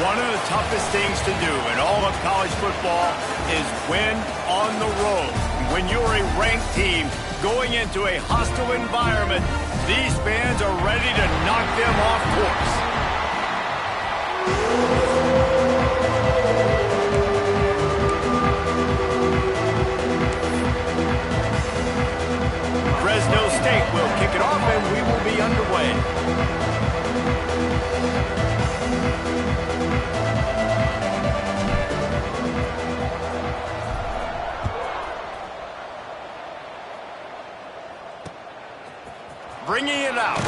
One of the toughest things to do in all of college football is win on the road. When you're a ranked team going into a hostile environment, these fans are ready to knock them off course. Fresno State will kick it off and we will be underway. Bringing it out.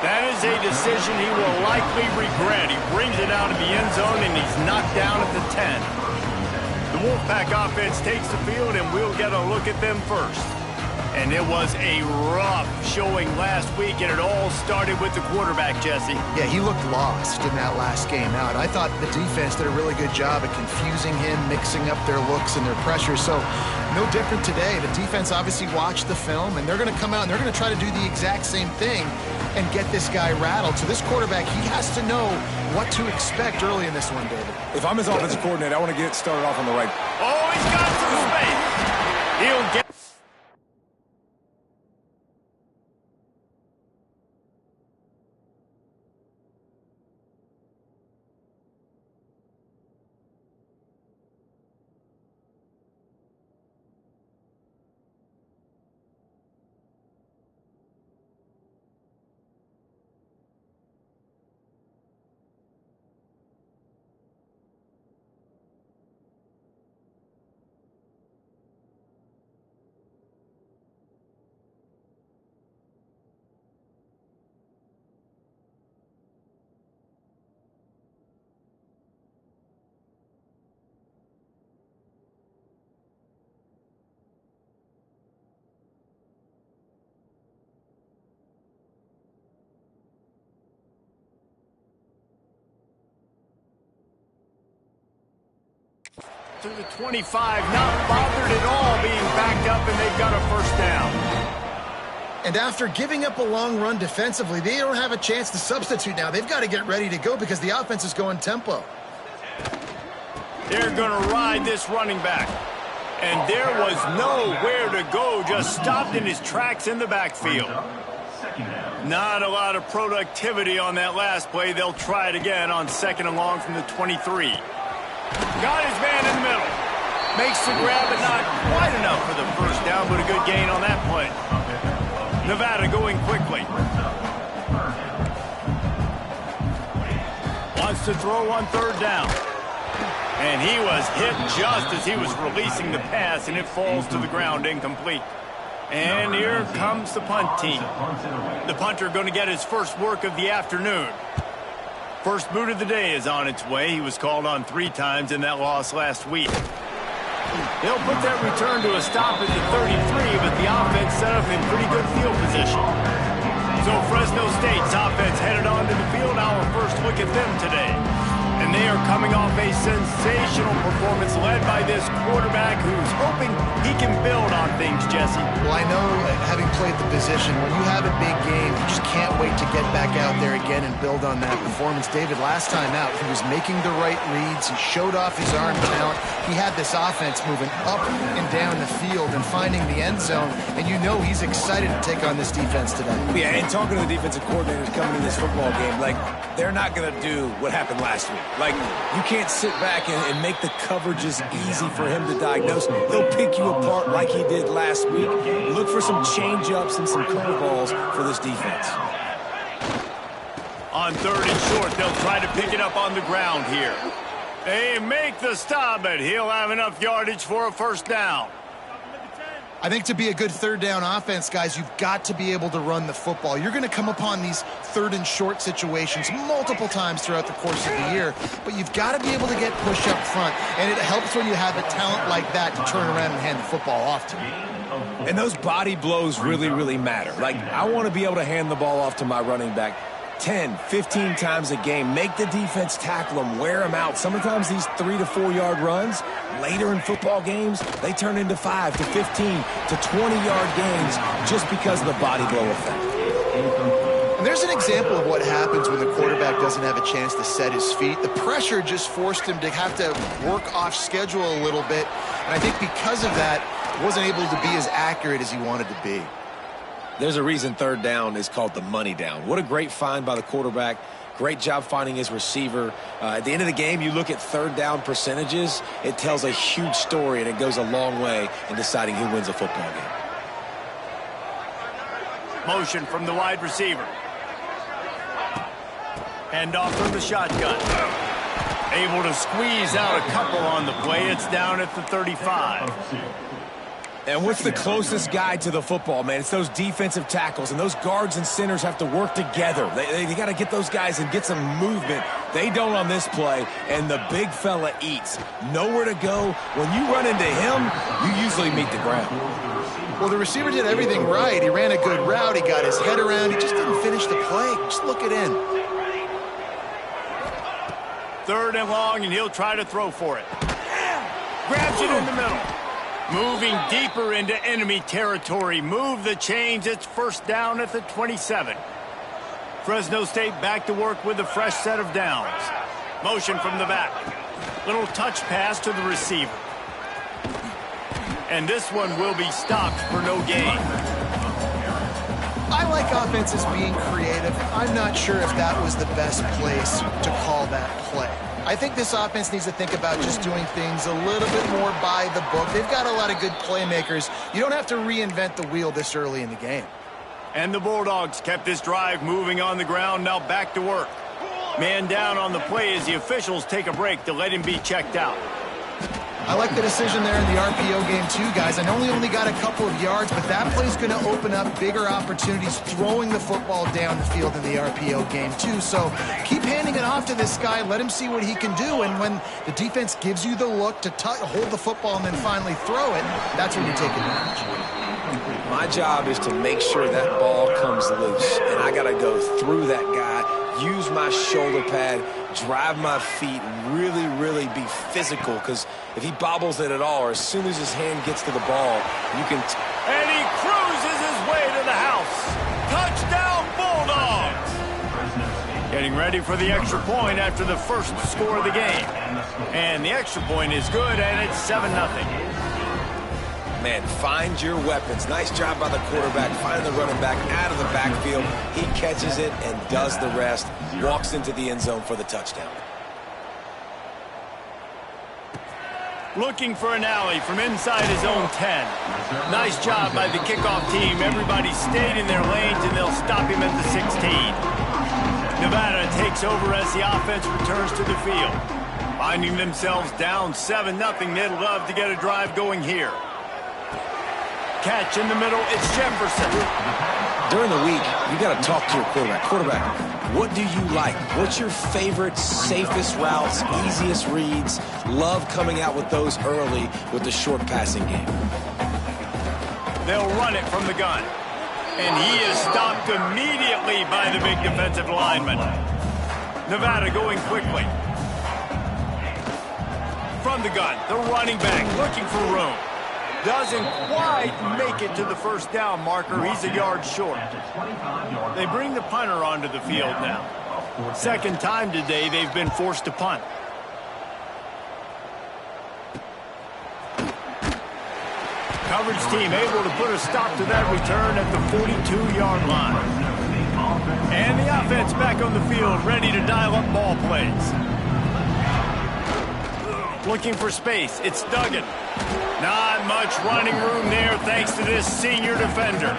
That is a decision he will likely regret. He brings it out of the end zone and he's knocked down at the 10. The Wolfpack offense takes the field and we'll get a look at them first. And it was a rough showing last week, and it all started with the quarterback, Jesse. Yeah, he looked lost in that last game out. I thought the defense did a really good job at confusing him, mixing up their looks and their pressure. So no different today. The defense obviously watched the film, and they're going to come out and they're going to try to do the exact same thing and get this guy rattled. So this quarterback, he has to know what to expect early in this one, David. If I'm his offensive coordinator, I want to get started off on the right. Oh, he's got some space. He'll get. To the 25, not bothered at all being backed up, and they've got a first down. And after giving up a long run defensively, they don't have a chance to substitute now. They've got to get ready to go because the offense is going tempo. They're going to ride this running back. And there was nowhere to go, just stopped in his tracks in the backfield. Not a lot of productivity on that last play. They'll try it again on second and long from the 23. Got his man in the middle. Makes the grab, but not quite enough for the first down, but a good gain on that play. Nevada going quickly. Wants to throw on third down. And he was hit just as he was releasing the pass, and it falls to the ground incomplete. And here comes the punt team. The punter going to get his first work of the afternoon. First boot of the day is on its way. He was called on 3 times in that loss last week. They'll put that return to a stop at the 33, but the offense set up in pretty good field position. So Fresno State's offense headed onto the field. Our first look at them today. And they are coming off a sensational performance led by this quarterback who's hoping he can build on things, Jesse. Well, I know, having played the position, when you have a big game, you just can't wait to get back out there again and build on that performance. David, last time out, he was making the right reads. He showed off his arm talent. He had this offense moving up and down the field and finding the end zone. And you know he's excited to take on this defense today. Yeah, and talking to the defensive coordinators coming in this football game, like, they're not going to do what happened last week. Like, you can't sit back and make the coverages easy for him to diagnose. He'll pick you apart like he did last week. Look for some change-ups and some curveballs for this defense. On third and short, they'll try to pick it up on the ground here. They make the stop, but he'll have enough yardage for a first down. I think to be a good third down offense, guys, you've got to be able to run the football. You're going to come upon these third and short situations multiple times throughout the course of the year, but you've got to be able to get push up front, and it helps when you have a talent like that to turn around and hand the football off to. And those body blows really, really matter. Like, I want to be able to hand the ball off to my running back 10, 15 times a game. Make the defense tackle them, wear them out. Sometimes these 3 to 4 yard runs, later in football games, they turn into 5 to 15 to 20 yard gains just because of the body blow effect. And there's an example of what happens when the quarterback doesn't have a chance to set his feet. The pressure just forced him to have to work off schedule a little bit. And I think because of that, wasn't able to be as accurate as he wanted to be. There's a reason third down is called the money down. What a great find by the quarterback. Great job finding his receiver. At the end of the game, you look at third down percentages. It tells a huge story, and it goes a long way in deciding who wins a football game. Motion from the wide receiver. Hand off from the shotgun. Able to squeeze out a couple on the play. It's down at the 35. And what's the closest guy to the football, man? It's those defensive tackles, and those guards and centers have to work together. They got to get those guys and get some movement. They don't on this play, and the big fella eats. Nowhere to go. When you run into him, you usually meet the ground. Well, the receiver did everything right. He ran a good route. He got his head around. He just didn't finish the play. Just look it in. Third and long, and he'll try to throw for it. Grabs it in the middle. Moving deeper into enemy territory. Move the chains. It's first down at the 27. Fresno State back to work with a fresh set of downs. Motion from the back. Little touch pass to the receiver. And this one will be stopped for no gain. I like offenses being creative. I'm not sure if that was the best place to call that play. I think this offense needs to think about just doing things a little bit more by the book. They've got a lot of good playmakers. You don't have to reinvent the wheel this early in the game. And the Bulldogs kept this drive moving on the ground, now back to work. Man down on the play as the officials take a break to let him be checked out. I like the decision there in the RPO game too, guys. I know he only got a couple of yards, but that play's going to open up bigger opportunities throwing the football down the field in the RPO game too. So keep handing it off to this guy. Let him see what he can do. And when the defense gives you the look to hold the football and then finally throw it, that's when you take advantage. My job is to make sure that ball comes loose, and I got to go through that guy, use my shoulder pad, drive my feet, and really, really be physical, because if he bobbles it at all, or as soon as his hand gets to the ball, you can... And he cruises his way to the house. Touchdown, Bulldogs! Getting ready for the extra point after the first score of the game. And the extra point is good, and it's 7-0. Man, find your weapons. Nice job by the quarterback, finding the running back out of the backfield. He catches it and does the rest. Walks into the end zone for the touchdown. Looking for an alley from inside his own 10. Nice job by the kickoff team. Everybody stayed in their lanes, and they'll stop him at the 16. Nevada takes over as the offense returns to the field. Finding themselves down 7-0, they'd love to get a drive going here. Catch in the middle, it's Jefferson. During the week, you got to talk to your quarterback. Quarterback, what do you like? What's your favorite, safest routes, easiest reads? Love coming out with those early with the short passing game. They'll run it from the gun. And he is stopped immediately by the big defensive lineman. Nevada going quickly. From the gun, the running back looking for room. Doesn't quite make it to the first down marker. He's a yard short. They bring the punter onto the field now. Second time today they've been forced to punt. Coverage team able to put a stop to that return at the 42-yard line. And the offense back on the field, ready to dial up ball plays. Looking for space. It's Duggan. Not much running room there thanks to this senior defender.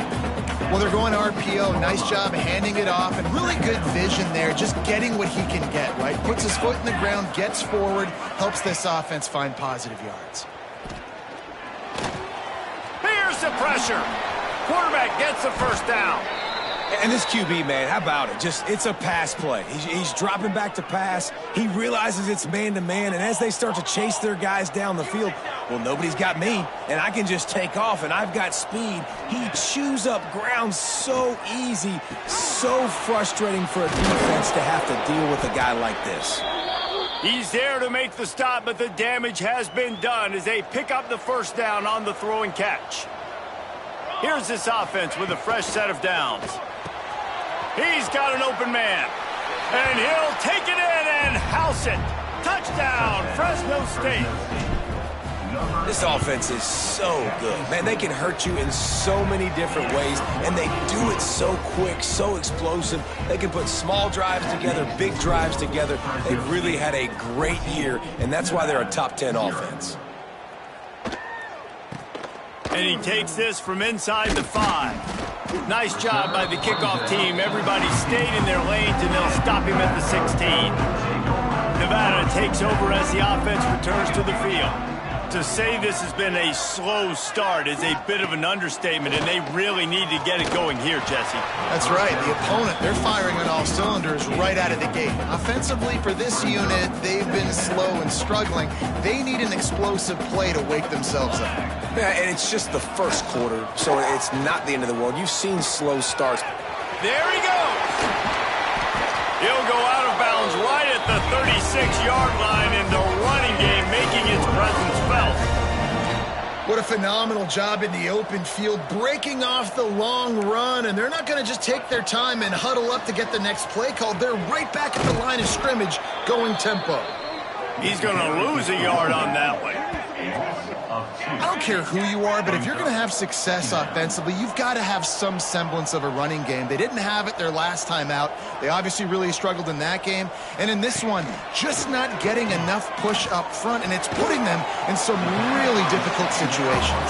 Well, they're going RPO. Nice job handing it off, and really good vision there, just getting what he can get, right? Puts his foot in the ground, gets forward, helps this offense find positive yards. Here's the pressure. Quarterback gets the first down. And this QB, man, how about it? It's a pass play. He's dropping back to pass. He realizes it's man-to-man, and as they start to chase their guys down the field, well, nobody's got me, and I can just take off, and I've got speed. He chews up ground so easy, so frustrating for a defense to have to deal with a guy like this. He's there to make the stop, but the damage has been done as they pick up the first down on the throw and catch. Here's this offense with a fresh set of downs. He's got an open man. And he'll take it in and house it. Touchdown, Fresno State. This offense is so good. Man, they can hurt you in so many different ways, and they do it so quick, so explosive. They can put small drives together, big drives together. They've really had a great year, and that's why they're a top 10 offense. And he takes this from inside the 5. Nice job by the kickoff team. Everybody stayed in their lanes, and they'll stop him at the 16. Nevada takes over as the offense returns to the field. To say this has been a slow start is a bit of an understatement, and they really need to get it going here, Jesse. That's right. The opponent, they're firing on all cylinders right out of the gate. Offensively, for this unit, they've been slow and struggling. They need an explosive play to wake themselves up. Yeah, and it's just the first quarter, so it's not the end of the world. You've seen slow starts. There he goes. He'll go out of bounds right at the 36-yard line, and the running game making its presence felt. What a phenomenal job in the open field, breaking off the long run, and they're not going to just take their time and huddle up to get the next play called. They're right back at the line of scrimmage, going tempo. He's going to lose a yard on that one. I don't care who you are, but if you're going to have success offensively, you've got to have some semblance of a running game. They didn't have it their last time out. They obviously really struggled in that game. And in this one, just not getting enough push up front, and it's putting them in some really difficult situations.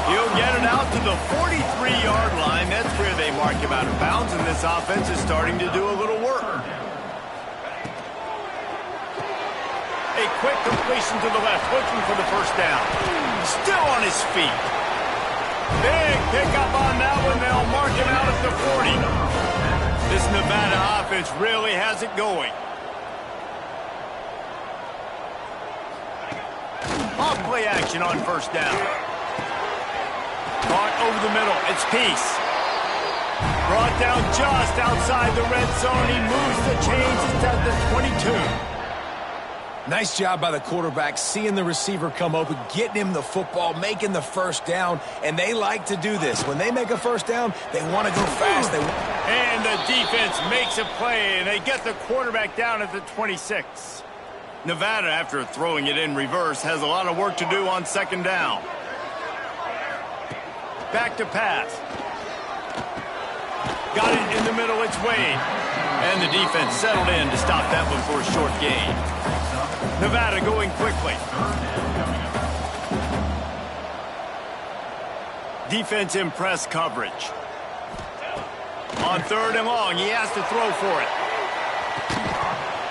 He'll get it out to the 43-yard line. That's where they mark him out of bounds, and this offense is starting to do a little work. A quick completion to the left, looking for the first down. Still on his feet. Big pickup on that one. They'll mark him out at the 40. This Nevada offense really has it going. Off play action on first down. Caught over the middle. It's Peace. Brought down just outside the red zone. He moves the chains. It's at the 22. Nice job by the quarterback, seeing the receiver come open, getting him the football, making the first down, and they like to do this. When they make a first down, they want to go fast. And the defense makes a play, and they get the quarterback down at the 26. Nevada, after throwing it in reverse, has a lot of work to do on second down. Back to pass. Got it in the middle, it's Wade. And the defense settled in to stop that one for a short gain. Nevada going quickly. Defense in press coverage. On third and long, he has to throw for it.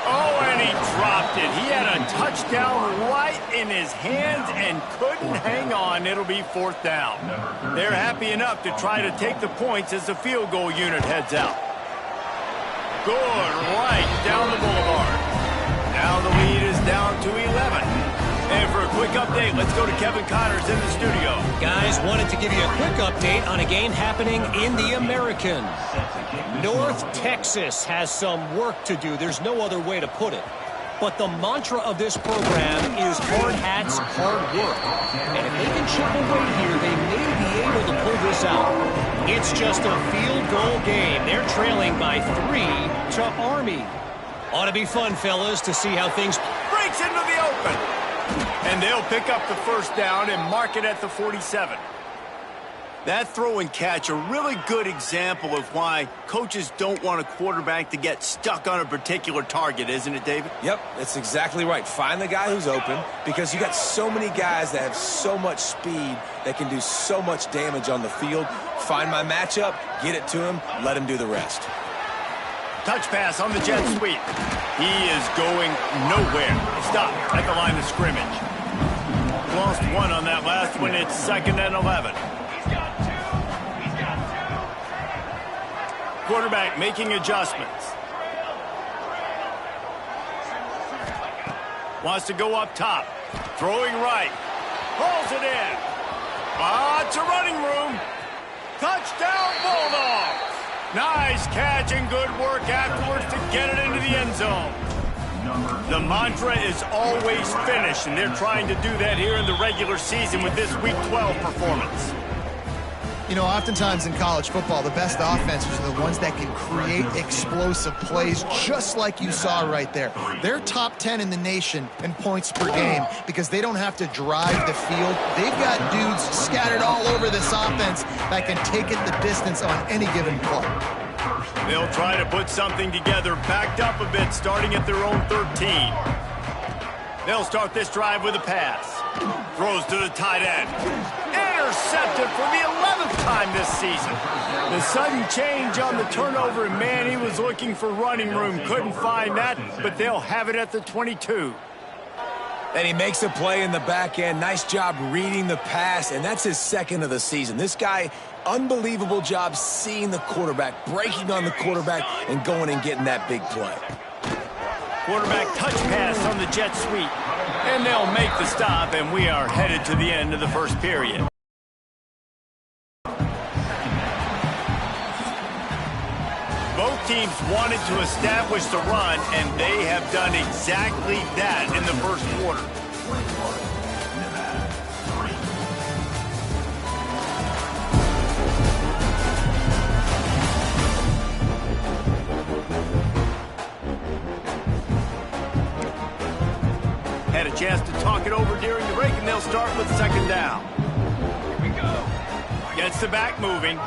Oh, and he dropped it. He had a touchdown right in his hands and couldn't hang on. It'll be fourth down. They're happy enough to try to take the points as the field goal unit heads out. Good right down the boulevard. Now the lead is down to 11. And for a quick update, let's go to Kevin Connors in the studio. Guys, wanted to give you a quick update on a game happening in the American. North Texas has some work to do. There's no other way to put it. But the mantra of this program is hard hats, hard work. And if they can chip away here, they may be able to pull this out. It's just a field goal game. They're trailing by 3 to Army. Ought to be fun, fellas, to see how things breaks into the open. And they'll pick up the first down and mark it at the 47. That throw and catch, a really good example of why coaches don't want a quarterback to get stuck on a particular target, isn't it, David? Yep, that's exactly right. Find the guy who's open, because you got so many guys that have so much speed that can do so much damage on the field. Find my matchup, get it to him, let him do the rest. Touch pass on the jet sweep. He is going nowhere. Stop at the line of scrimmage. Lost one on that last one. It's 2nd and 11. Quarterback making adjustments. Wants to go up top. Throwing right. Pulls it in. Lots of running room. Touchdown Bulldogs. Nice catch and good work afterwards to get it into the end zone. The mantra is always finish, and they're trying to do that here in the regular season with this Week 12 performance. You know, oftentimes in college football, the best offenses are the ones that can create explosive plays, just like you saw right there. They're top 10 in the nation in points per game because they don't have to drive the field. They've got dudes scattered all over this offense that can take it the distance on any given play. They'll try to put something together, backed up a bit, starting at their own 13. They'll start this drive with a pass. Throws to the tight end. Intercepted for the 11th time this season. The sudden change on the turnover, and man, he was looking for running room. Couldn't find that, but they'll have it at the 22. And he makes a play in the back end. Nice job reading the pass, and that's his second of the season. This guy, unbelievable job seeing the quarterback, breaking on the quarterback, and going and getting that big play. Quarterback touch pass on the jet sweep. And they'll make the stop, and we are headed to the end of the first period. Both teams wanted to establish the run, and they have done exactly that in the first quarter. Had a chance to talk it over during the break, and they'll start with second down. Here we go. Gets the back moving.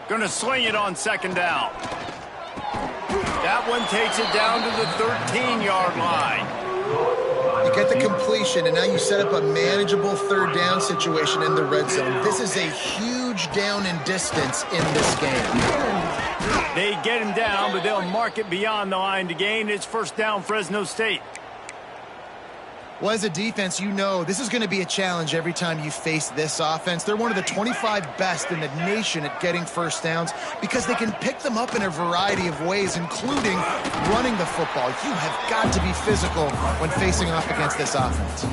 Gonna sling it on second down. That one takes it down to the 13-yard line. You get the completion, and now you set up a manageable third down situation in the red zone. This is a huge down in distance in this game. They get him down, but they'll mark it beyond the line to gain. It's first down, Fresno State. Well, as a defense, you know this is going to be a challenge every time you face this offense. They're one of the 25 best in the nation at getting first downs because they can pick them up in a variety of ways, including running the football. You have got to be physical when facing off against this offense.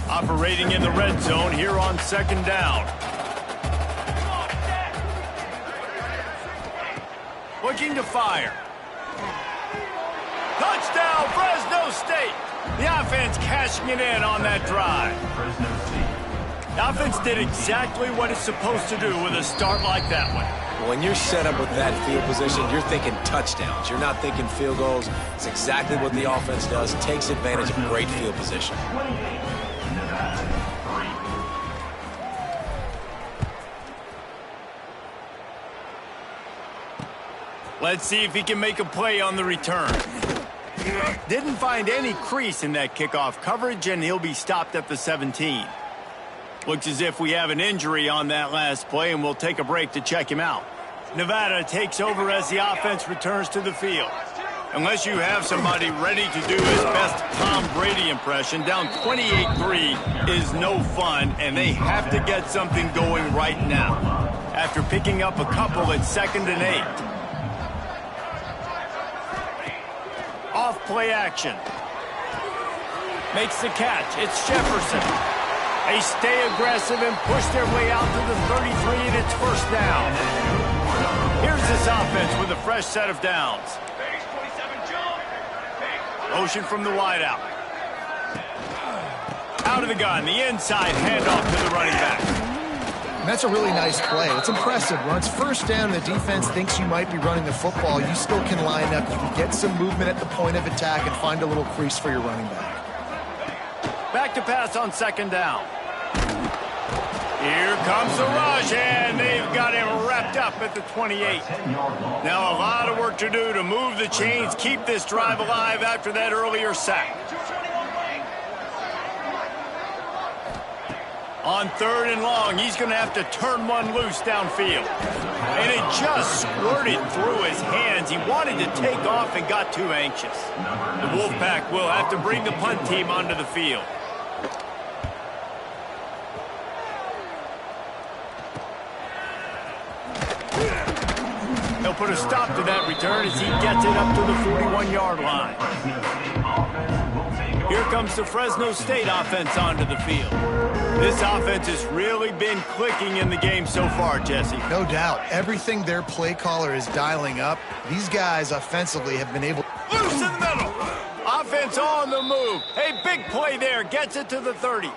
Operating in the red zone here on second down. Looking to fire. Touchdown, Fresno State. The offense cashing it in on that drive. The offense did exactly what it's supposed to do with a start like that one. When you're set up with that field position, you're thinking touchdowns. You're not thinking field goals. It's exactly what the offense does. Takes advantage of great field position. Let's see if he can make a play on the return. Didn't find any crease in that kickoff coverage, and he'll be stopped at the 17. Looks as if we have an injury on that last play, and we'll take a break to check him out. Nevada takes over as the offense returns to the field. Unless you have somebody ready to do his best Tom Brady impression, down 28-3 is no fun, and they have to get something going right now. After picking up a couple at 2nd and 8. Off play action. Makes the catch. It's Jefferson. They stay aggressive and push their way out to the 33, and it's first down. Here's this offense with a fresh set of downs. Motion from the wideout. Out of the gun. The inside handoff to the running back. And that's a really nice play. It's impressive. When it's first down and the defense thinks you might be running the football, you still can line up. You can get some movement at the point of attack and find a little crease for your running back. Back to pass on second down. Here comes the rush, and they've got him wrapped up at the 28. Now a lot of work to do to move the chains, keep this drive alive after that earlier sack. On 3rd and long, he's going to have to turn one loose downfield. And it just squirted through his hands. He wanted to take off and got too anxious. The Wolfpack will have to bring the punt team onto the field. He'll put a stop to that return as he gets it up to the 41-yard line. Here comes the Fresno State offense onto the field. This offense has really been clicking in the game so far, Jesse. No doubt. Everything their play caller is dialing up, these guys offensively have been able... Loose in the middle. Offense on the move. Hey, big play there. Gets it to the 30.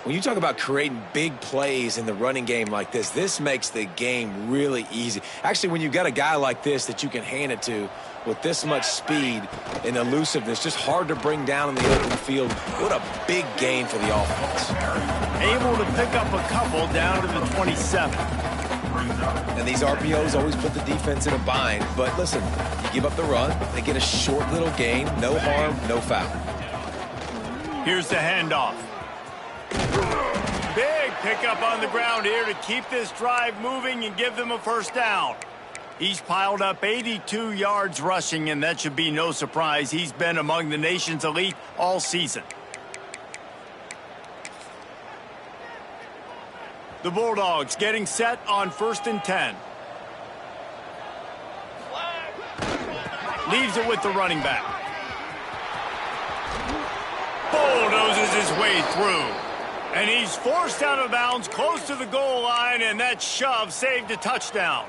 When you talk about creating big plays in the running game like this makes the game really easy. Actually, when you've got a guy like this that you can hand it to with this much speed and elusiveness, just hard to bring down in the open field, what a big gain for the offense. Able to pick up a couple down to the 27. And these RPOs always put the defense in a bind. But listen, you give up the run, they get a short little gain, no harm, no foul. Here's the handoff. Big pickup on the ground here to keep this drive moving and give them a first down. He's piled up 82 yards rushing, and that should be no surprise. He's been among the nation's elite all season. The Bulldogs getting set on 1st and 10. Leaves it with the running back. Bulldozes his way through. And he's forced out of bounds close to the goal line, and that shove saved a touchdown.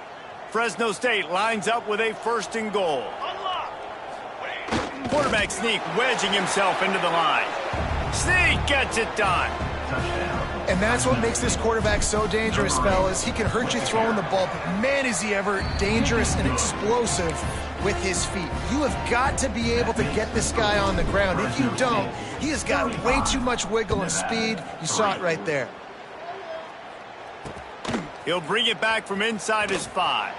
Fresno State lines up with a 1st and goal. Quarterback Sneak wedging himself into the line. Sneak gets it done. And that's what makes this quarterback so dangerous, fellas. He can hurt you throwing the ball, but man, is he ever dangerous and explosive with his feet. You have got to be able to get this guy on the ground. If you don't, he has got way too much wiggle and speed. You saw it right there. He'll bring it back from inside his 5.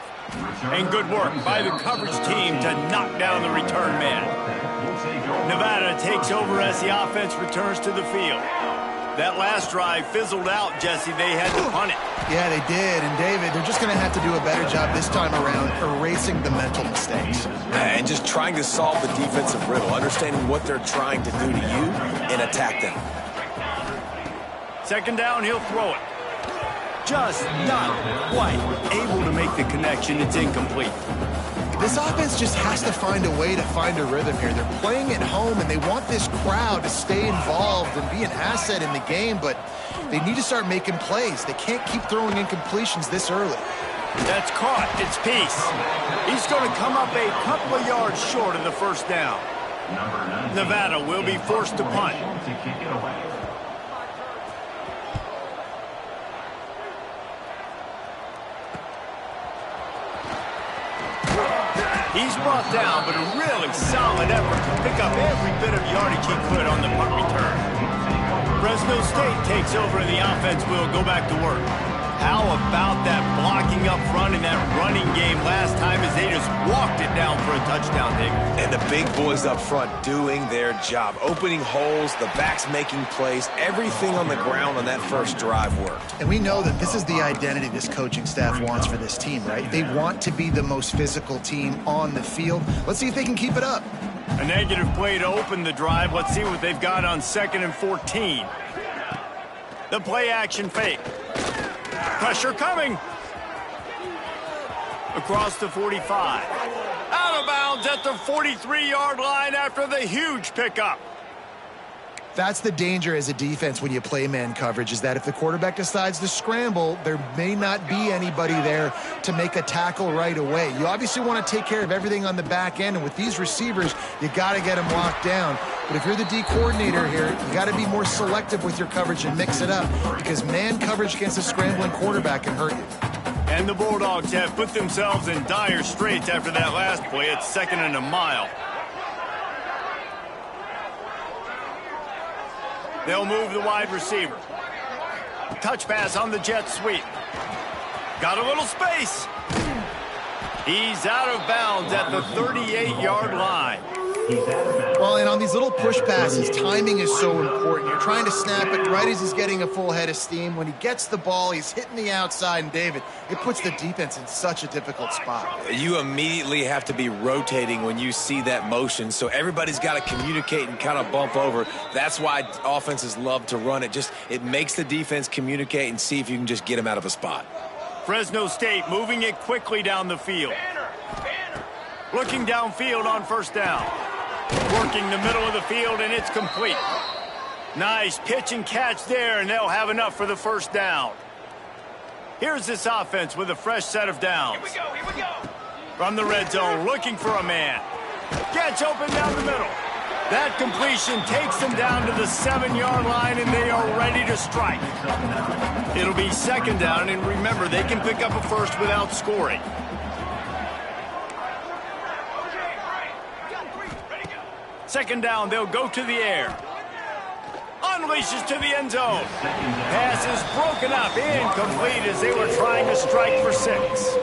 And good work by the coverage team to knock down the return man. Nevada takes over as the offense returns to the field. That last drive fizzled out, Jesse. They had to punt it. Yeah, they did. And, David, they're just going to have to do a better job this time around erasing the mental mistakes. And just trying to solve the defensive riddle, understanding what they're trying to do to you and attack them. 2nd down, he'll throw it. Just not quite able to make the connection. It's incomplete. This offense just has to find a way to find a rhythm here. They're playing at home, and they want this crowd to stay involved and be an asset in the game, but they need to start making plays. They can't keep throwing incompletions this early. That's caught. It's Peace. He's going to come up a couple of yards short of the 1st down. Nevada will be forced to punt. He's brought down, but a really solid effort to pick up every bit of yardage he could on the punt return. Fresno State takes over, and the offense will go back to work. How about that blocking up front in that running game last time as they just walked it down for a touchdown, David? And the big boys up front doing their job. Opening holes, the backs making plays, everything on the ground on that first drive worked. And we know that this is the identity this coaching staff wants for this team, right? They want to be the most physical team on the field. Let's see if they can keep it up. A negative play to open the drive. Let's see what they've got on 2nd and 14. The play action fake. Pressure coming. Across the 45. Out of bounds at the 43-yard line after the huge pickup. That's the danger as a defense when you play man coverage, is that if the quarterback decides to scramble, there may not be anybody there to make a tackle right away. You obviously want to take care of everything on the back end, and with these receivers, you got to get them locked down. But if you're the D coordinator here, you got to be more selective with your coverage and mix it up, because man coverage against a scrambling quarterback can hurt you. And the Bulldogs have put themselves in dire straits after that last play. It's 2nd and a mile. They'll move the wide receiver. Touch pass on the jet sweep. Got a little space. He's out of bounds at the 38-yard line. Well, and on these little push passes, timing is so important. You're trying to snap it right as he's getting a full head of steam. When he gets the ball, he's hitting the outside, and David, it puts the defense in such a difficult spot. You immediately have to be rotating when you see that motion, so everybody's got to communicate and kind of bump over. That's why offenses love to run it. It makes the defense communicate and see if you can just get him out of a spot. Fresno State moving it quickly down the field. Looking downfield on 1st down. Working the middle of the field, and it's complete. Nice pitch and catch there, and they'll have enough for the 1st down. Here's this offense with a fresh set of downs. Here we go. From the red zone, looking for a man. Gets open down the middle. That completion takes them down to the 7-yard line, and they are ready to strike. It'll be second down, and remember, they can pick up a first without scoring. Second down, they'll go to the air. Unleashes to the end zone. Pass is broken up, incomplete as they were trying to strike for 6.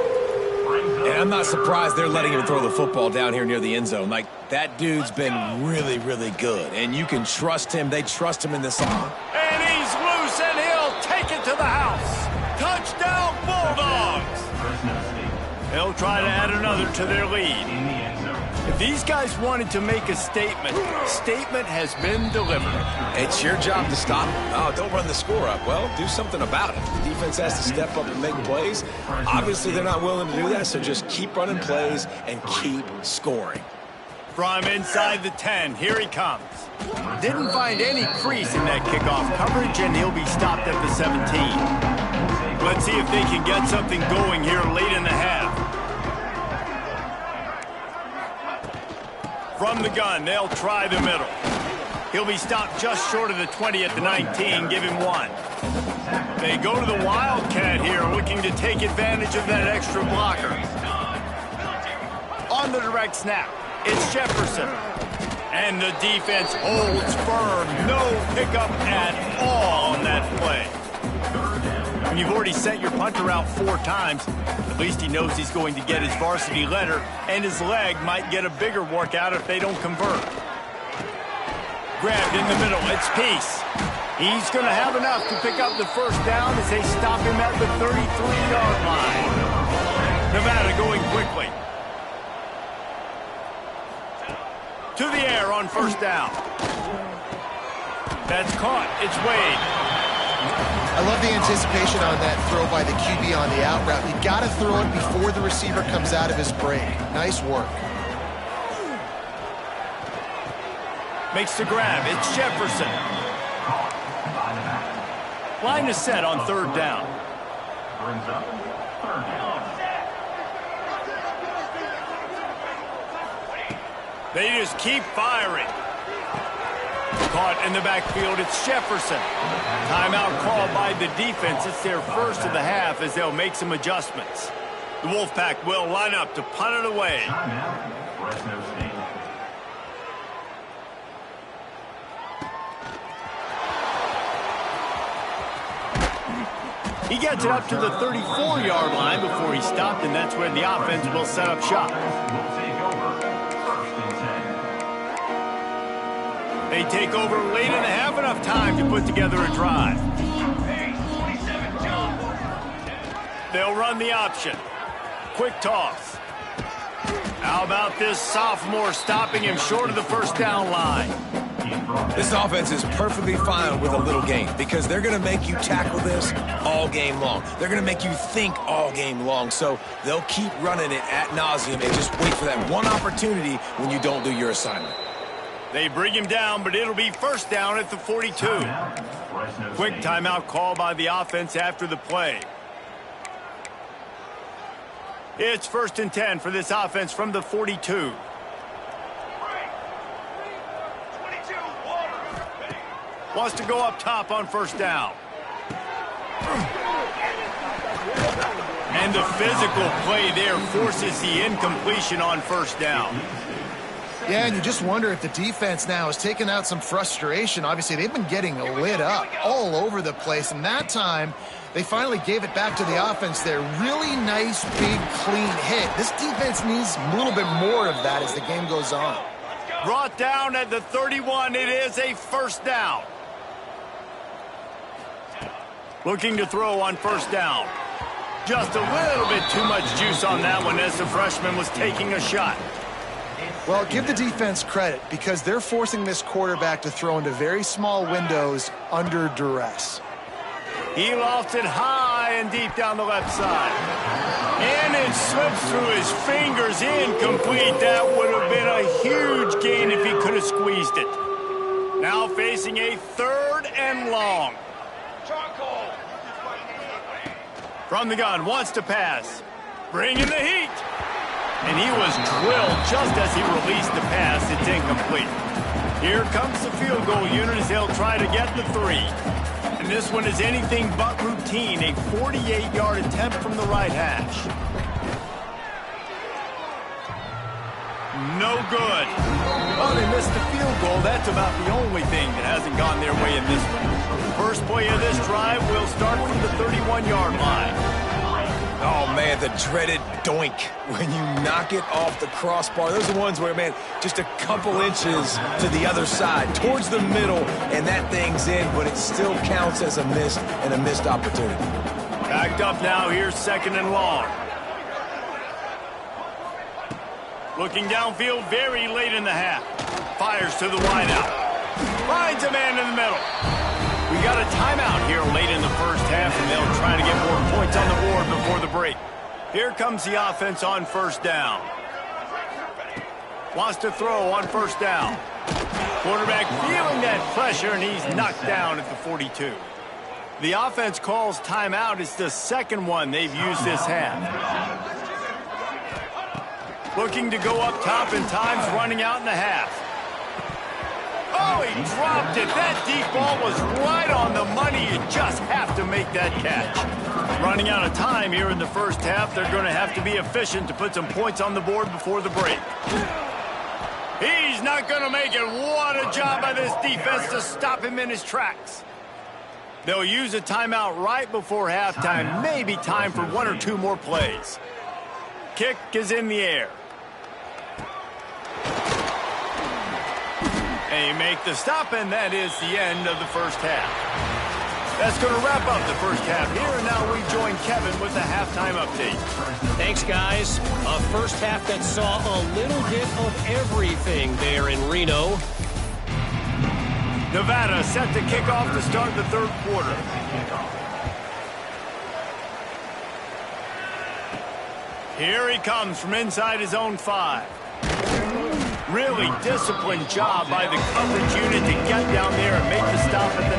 And I'm not surprised they're letting him throw the football down here near the end zone. Like, that dude's been really, really good. And you can trust him. They trust him in this song. And he's loose, and he'll take it to the house. Touchdown, Bulldogs. They'll try to add another to their lead. If these guys wanted to make a statement, statement has been delivered. It's your job to stop. Oh, don't run the score up. Well, do something about it. The defense has to step up and make plays. Obviously, they're not willing to do that, so just keep running plays and keep scoring. From inside the 10, here he comes. Didn't find any crease in that kickoff coverage, and he'll be stopped at the 17. Let's see if they can get something going here late in the half. From the gun, they'll try the middle. He'll be stopped just short of the 20 at the 19, give him 1. They go to the Wildcat here, looking to take advantage of that extra blocker. On the direct snap, it's Jefferson. And the defense holds firm. No pickup at all on that play. When you've already sent your punter out 4 times, at least he knows he's going to get his varsity letter, and his leg might get a bigger workout if they don't convert. Grabbed in the middle, it's Peace. He's going to have enough to pick up the first down as they stop him at the 33-yard line. Nevada going quickly. To the air on first down. That's caught, it's Wade. I love the anticipation on that throw by the QB on the out route. You got to throw it before the receiver comes out of his break. Nice work. Makes the grab. It's Jefferson. Line is set on third down. They just keep firing. Caught in the backfield, it's Jefferson. Timeout called by the defense. It's their first of the half as they'll make some adjustments. The Wolfpack will line up to punt it away. He gets it up to the 34-yard line before he stopped, and that's where the offense will set up shop. They take over late in the half, enough time to put together a drive. They'll run the option. Quick toss. How about this sophomore stopping him short of the first down line? This offense is perfectly fine with a little game because they're going to make you tackle this all game long. They're going to make you think all game long, so they'll keep running it ad nauseum and just wait for that one opportunity when you don't do your assignment. They bring him down, but it'll be first down at the 42. Quick timeout call by the offense after the play. It's 1st and 10 for this offense from the 42. Wants to go up top on first down. And the physical play there forces the incompletion on first down. Yeah, and you just wonder if the defense now has taken out some frustration. Obviously, they've been getting lit up all over the place, and that time they finally gave it back to the offense there. Really nice, big, clean hit. This defense needs a little bit more of that as the game goes on. Brought down at the 31. It is a first down. Looking to throw on first down. Just a little bit too much juice on that one as the freshman was taking a shot. Well, give the defense credit because they're forcing this quarterback to throw into very small windows under duress. He lofts it high and deep down the left side. And it slips through his fingers, incomplete. That would have been a huge gain if he could have squeezed it. Now facing a 3rd and long. From the gun, wants to pass. Bringing the heat. And he was drilled just as he released the pass. It's incomplete. Here comes the field goal unit as they'll try to get the 3. And this one is anything but routine, a 48-yard attempt from the right hash. No good. Oh, they missed the field goal. That's about the only thing that hasn't gone their way in this one. First play of this drive will start from the 31-yard line. Oh, man, the dreaded doink when you knock it off the crossbar. Those are ones where, man, just a couple inches to the other side, towards the middle, and that thing's in, but it still counts as a missed opportunity. Backed up now, here's 2nd and long. Looking downfield very late in the half. Fires to the wideout. Finds a man in the middle. We got a timeout here late in the first half, and they'll try to get more points on the board before the break. Here comes the offense on 1st down. Wants to throw on 1st down. Quarterback feeling that pressure, and he's knocked down at the 42. The offense calls timeout. It's the 2nd one they've used this half. Looking to go up top, and time's running out in the half. Oh, he dropped it. That deep ball was right on the money. You just have to make that catch. Running out of time here in the first half. They're going to have to be efficient to put some points on the board before the break. He's not going to make it. What a job by this defense to stop him in his tracks. They'll use a timeout right before halftime. Maybe time for 1 or 2 more plays. Kick is in the air. They make the stop, and that is the end of the first half. That's going to wrap up the first half here, and now we join Kevin with the halftime update. Thanks, guys. A first half that saw a little bit of everything there in Reno. Nevada set to kick off to start the 3rd quarter. Here he comes from inside his own 5. Really disciplined job by the coverage unit to get down there and make the stop at the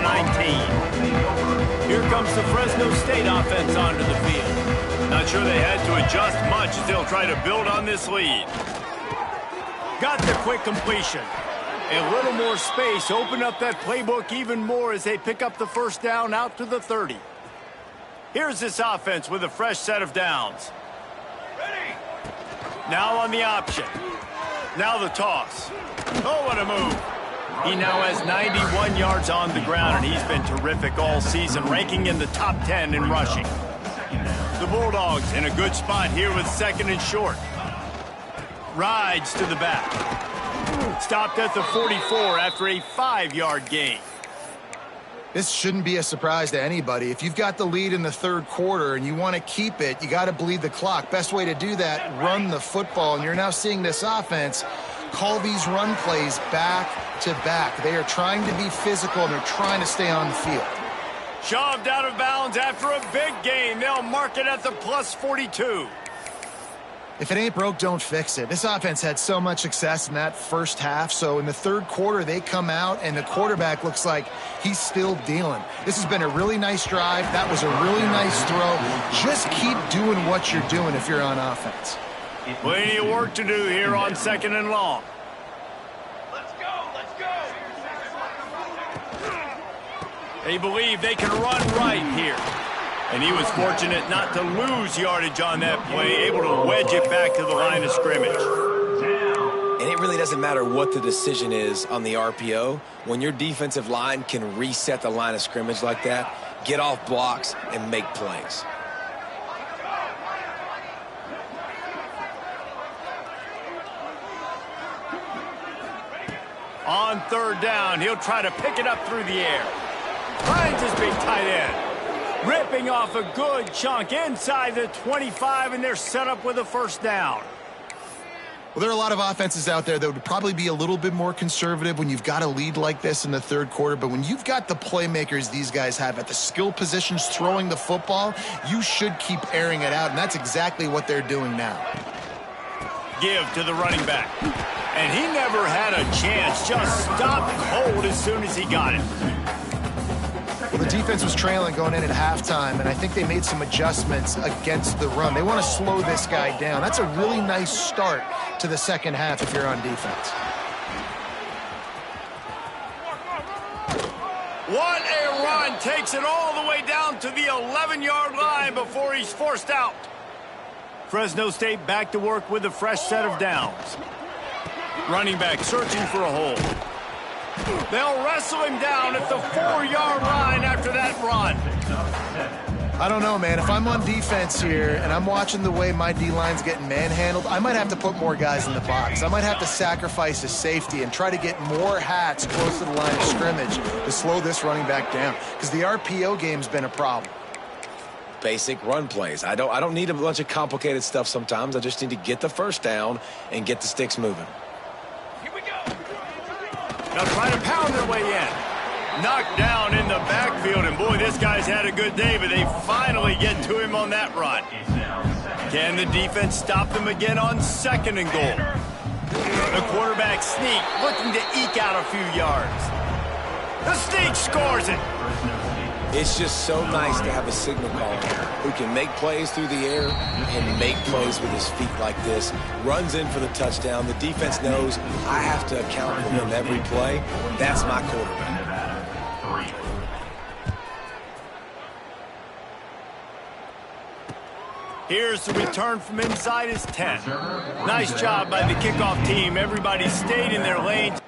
19. Here comes the Fresno State offense onto the field. Not sure they had to adjust much as they'll try to build on this lead. Got the quick completion. A little more space, open up that playbook even more as they pick up the 1st down out to the 30. Here's this offense with a fresh set of downs. Now on the option. Now the toss. Oh, what a move. He now has 91 yards on the ground, and he's been terrific all season, ranking in the top 10 in rushing. The Bulldogs in a good spot here with 2nd and short. Rides to the back. Stopped at the 44 after a 5-yard gain. This shouldn't be a surprise to anybody. If you've got the lead in the 3rd quarter and you want to keep it, you got to bleed the clock. Best way to do that, run the football. And you're now seeing this offense call these run plays back to back. They are trying to be physical, and they're trying to stay on the field. Shoved out of bounds after a big gain. They'll mark it at the plus 42. If it ain't broke, don't fix it. This offense had so much success in that first half, so in the 3rd quarter, they come out, and the quarterback looks like he's still dealing. This has been a really nice drive. That was a really nice throw. Just keep doing what you're doing if you're on offense. Plenty of work to do here on 2nd and long. Let's go, let's go. They believe they can run right here. And he was fortunate not to lose yardage on that play, able to wedge it back to the line of scrimmage. And it really doesn't matter what the decision is on the RPO. When your defensive line can reset the line of scrimmage like that, get off blocks and make plays. On 3rd down, he'll try to pick it up through the air. Finds his big tight end. Ripping off a good chunk inside the 25, and they're set up with a 1st down. Well, there are a lot of offenses out there that would probably be a little bit more conservative when you've got a lead like this in the 3rd quarter. But when you've got the playmakers these guys have at the skill positions throwing the football, you should keep airing it out, and that's exactly what they're doing now. Give to the running back. And he never had a chance, just stopped cold as soon as he got it. Well, the defense was trailing going in at halftime, and I think they made some adjustments against the run. They want to slow this guy down. That's a really nice start to the 2nd half if you're on defense. What a run. Takes it all the way down to the 11-yard line before he's forced out. Fresno State back to work with a fresh set of downs. Running back searching for a hole. They'll wrestle him down at the 4-yard line after that run. I don't know, man. If I'm on defense here and I'm watching the way my D-line's getting manhandled, I might have to put more guys in the box. I might have to sacrifice a safety and try to get more hats close to the line of scrimmage to slow this running back down, because the RPO game's been a problem. Basic run plays. I don't need a bunch of complicated stuff sometimes. I just need to get the first down and get the sticks moving. Here we go. Now try to pound their way in. Knocked down in the backfield, and boy, this guy's had a good day, but they finally get to him on that run. Can the defense stop them again on 2nd and goal? The quarterback sneak, looking to eke out a few yards. The sneak scores it. It's just so nice to have a signal caller who can make plays through the air and make plays with his feet like this. Runs in for the touchdown. The defense knows I have to account for him every play. That's my quarterback. Here's the return from inside his 10. Nice job by the kickoff team. Everybody stayed in their lanes.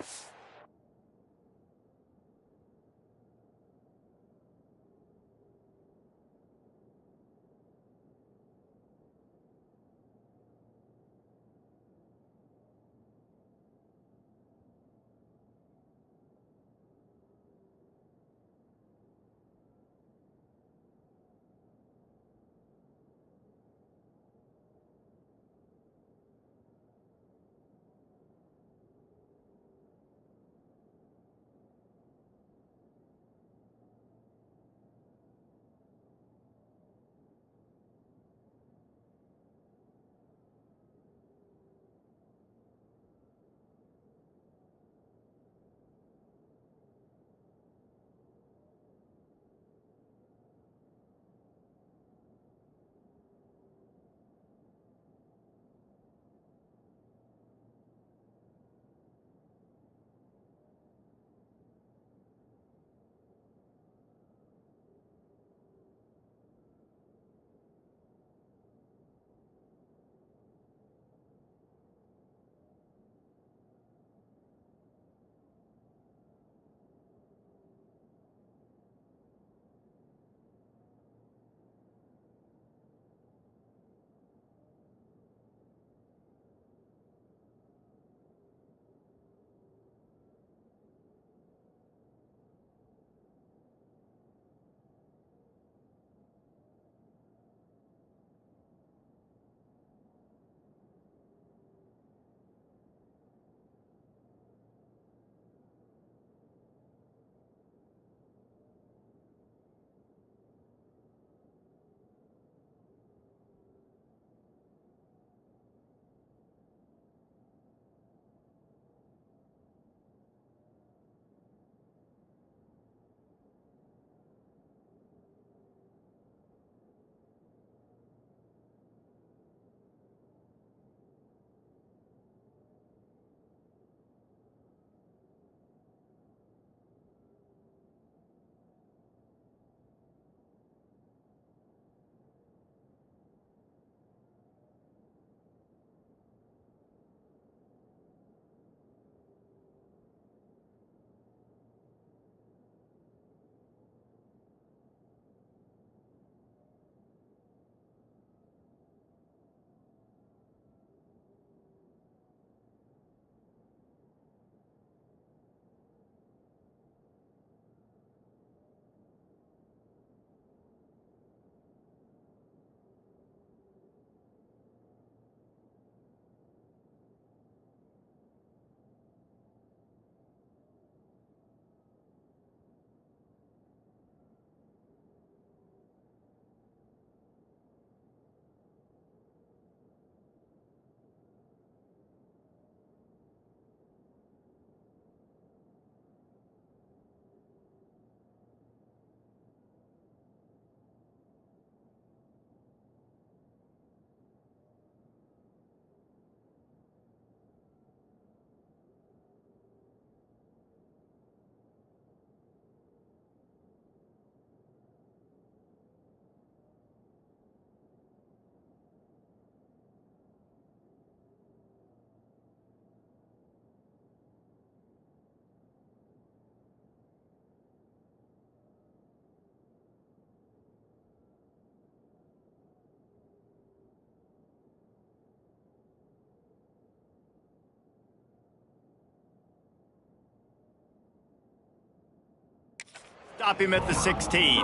stop him at the 16.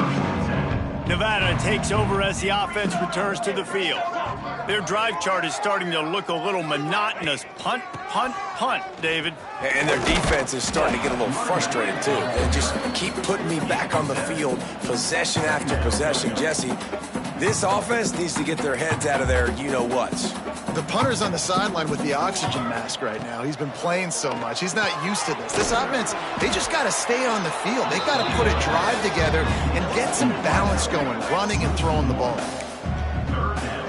Nevada takes over as the offense returns to the field. Their drive chart is starting to look a little monotonous. Punt, punt, punt, David. And their defense is starting to get a little frustrated, too. They just keep putting me back on the field, possession after possession. Jesse, this offense needs to get their heads out of their you-know-whats. The punter's on the sideline with the oxygen mask right now. He's been playing so much. He's not used to this. This offense, they just got to stay on the field. They got to put a drive together and get some balance going, running and throwing the ball.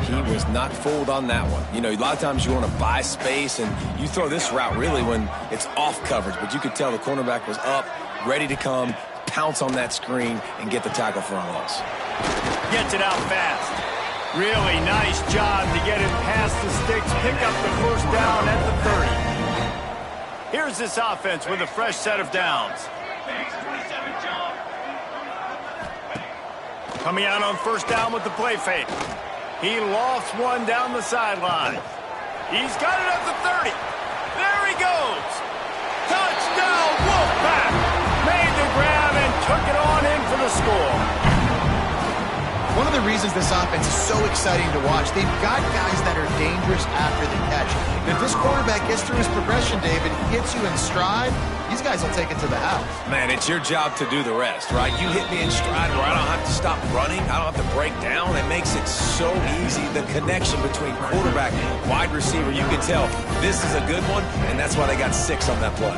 He was not fooled on that one. You know, a lot of times you want to buy space, and you throw this route really when it's off coverage. But you could tell the cornerback was up, ready to come, pounce on that screen, and get the tackle for a loss. Gets it out fast. Really nice job to get him past the sticks, pick up the first down at the 30. Here's this offense with a fresh set of downs. Coming out on first down with the play fake. He lofts one down the sideline. He's got it at the 30. There he goes. Touchdown, Wolfpack. Made the grab and took it on in for the score. One of the reasons this offense is so exciting to watch, they've got guys that are dangerous after the catch. And if this quarterback gets through his progression, David, hits you in stride, these guys will take it to the house. Man, it's your job to do the rest, right? You hit me in stride where I don't have to stop running. I don't have to break down. It makes it so easy. The connection between quarterback and wide receiver, you can tell this is a good one, and that's why they got 6 on that play.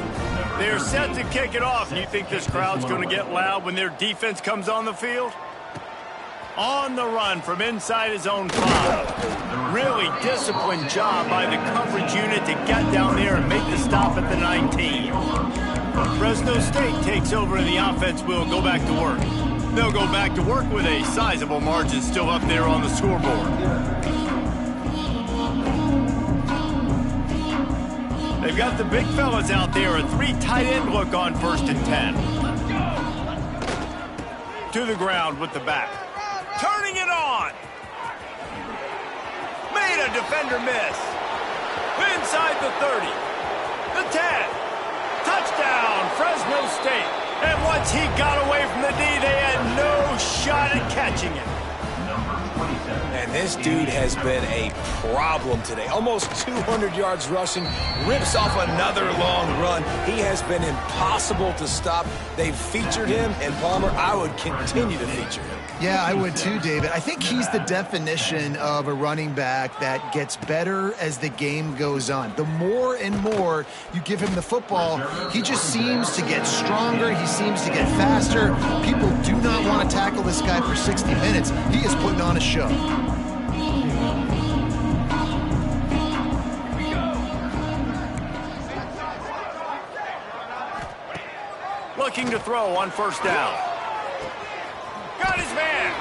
They're set to kick it off. You think this crowd's going to get loud when their defense comes on the field? On the run from inside his own 5. Really disciplined job by the coverage unit to get down there and make the stop at the 19. Fresno State takes over and the offense will go back to work. They'll go back to work with a sizable margin still up there on the scoreboard. They've got the big fellas out there, a 3 tight end look on 1st and 10. To the ground with the back. Turning it on. Made a defender miss. Inside the 30. The 10. Touchdown, Fresno State. And once he got away from the D, they had no shot at catching it. And this dude has been a problem today. Almost 200 yards rushing, rips off another long run. He has been impossible to stop. They've featured him, and Palmer, I would continue to feature him. Yeah, I would too, David. I think he's the definition of a running back that gets better as the game goes on. The more and more you give him the football, he just seems to get stronger. He seems to get faster. People do not want to tackle this guy for 60 minutes. He is putting on a show. Looking to throw on 1st down. Got his man.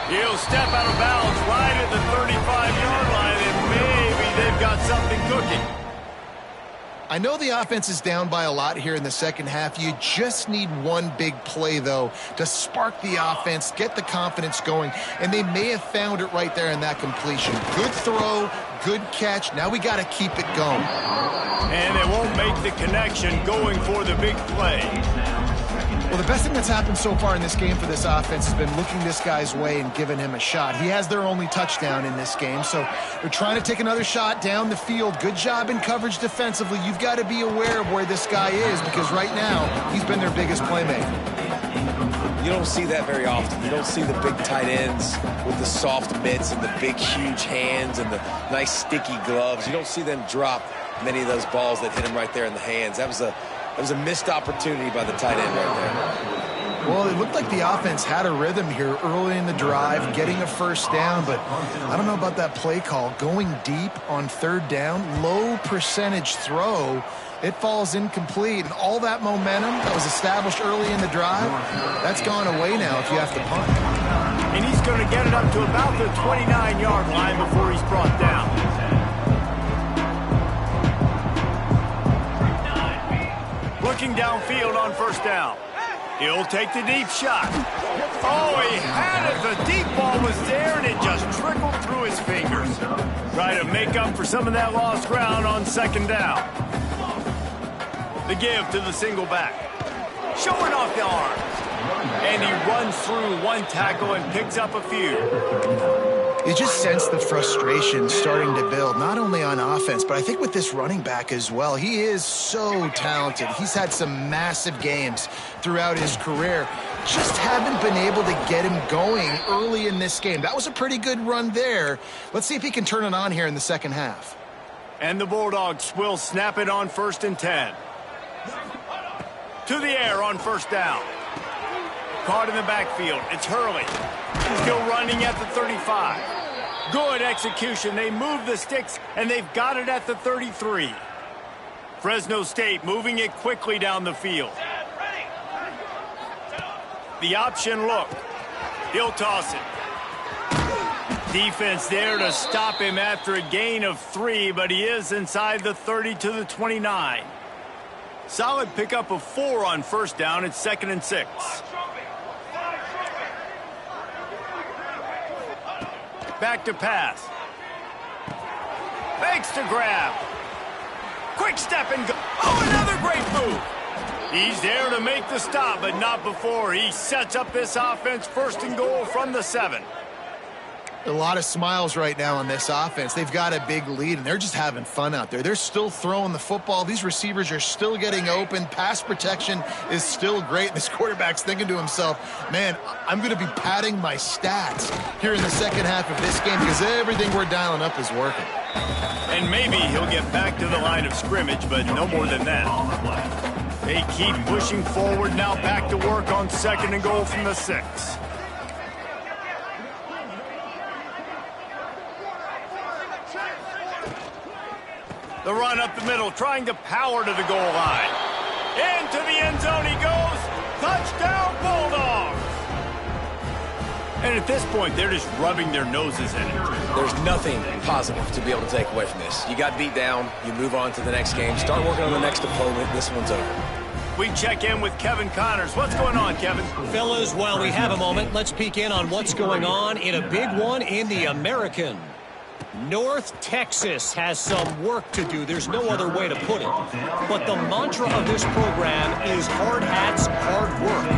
He'll step out of bounds right at the 35-yard line, and maybe they've got something cooking. I know the offense is down by a lot here in the second half. You just need one big play, though, to spark the offense, get the confidence going, and they may have found it right there in that completion. Good throw, good catch. Now we got to keep it going. And they won't make the connection going for the big play. Well, the best thing that's happened so far in this game for this offense has been looking this guy's way and giving him a shot. He has their only touchdown in this game, so they're trying to take another shot down the field. Good job in coverage defensively. You've got to be aware of where this guy is because right now he's been their biggest playmaker. You don't see that very often. You don't see the big tight ends with the soft mitts and the big, huge hands and the nice, sticky gloves. You don't see them drop many of those balls that hit him right there in the hands. That was a missed opportunity by the tight end right there. Well, it looked like the offense had a rhythm here early in the drive, getting a first down, but I don't know about that play call. Going deep on 3rd down, low percentage throw, it falls incomplete, and all that momentum that was established early in the drive, that's gone away now if you have to punt. And he's going to get it up to about the 29-yard line before he's brought down. Looking downfield on 1st down. He'll take the deep shot. Oh, he had it. The deep ball was there, and it just trickled through his fingers. Try to make up for some of that lost ground on 2nd down. The give to the single back. Showing off the arms. And he runs through one tackle and picks up a few. You just sense the frustration starting to build, not only on offense, but I think with this running back as well. He is so talented. He's had some massive games throughout his career. Just haven't been able to get him going early in this game. That was a pretty good run there. Let's see if he can turn it on here in the second half. And the Bulldogs will snap it on 1st and 10. To the air on 1st down. Caught in the backfield. It's Hurley. Still running at the 35. Good execution. They move the sticks, and they've got it at the 33. Fresno State moving it quickly down the field. The option look. He'll toss it. Defense there to stop him after a gain of 3, but he is inside the 30 to the 29. Solid pickup of 4 on 1st down. It's 2nd and 6. Back to pass. Fakes to grab. Quick step and go. Oh, another great move. He's there to make the stop, but not before. He sets up this offense 1st and goal from the 7. A lot of smiles right now on this offense. They've got a big lead, and they're just having fun out there. They're still throwing the football. These receivers are still getting open. Pass protection is still great. This quarterback's thinking to himself, man, I'm going to be padding my stats here in the second half of this game because everything we're dialing up is working. And maybe he'll get back to the line of scrimmage, but no more than that. They keep pushing forward, now back to work on 2nd and goal from the 6. The run up the middle, trying to power to the goal line. Into the end zone he goes. Touchdown, Bulldogs! And at this point, they're just rubbing their noses in it. There's nothing positive to be able to take away from this. You got beat down, you move on to the next game, start working on the next opponent. This one's over. We check in with Kevin Connors. What's going on, Kevin? Fellas, while we have a moment, let's peek in on what's going on in a big one in the American. North Texas has some work to do. There's no other way to put it. But the mantra of this program is hard hats, hard work.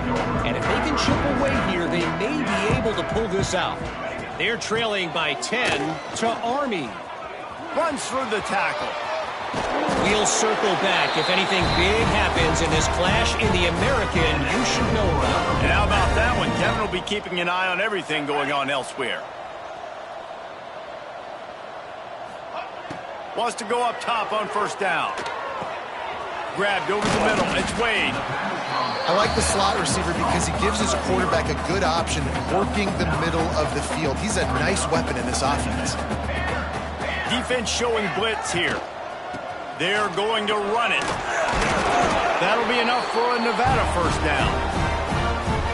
And if they can chip away here, they may be able to pull this out. They're trailing by 10 to Army. Runs through the tackle. We'll circle back. If anything big happens in this clash in the American, you should know about it. And how about that one? Kevin will be keeping an eye on everything going on elsewhere. Wants to go up top on 1st down. Grabbed over the middle. It's Wade. I like the slot receiver because he gives his quarterback a good option working the middle of the field. He's a nice weapon in this offense. Defense showing blitz here. They're going to run it. That'll be enough for a Nevada 1st down.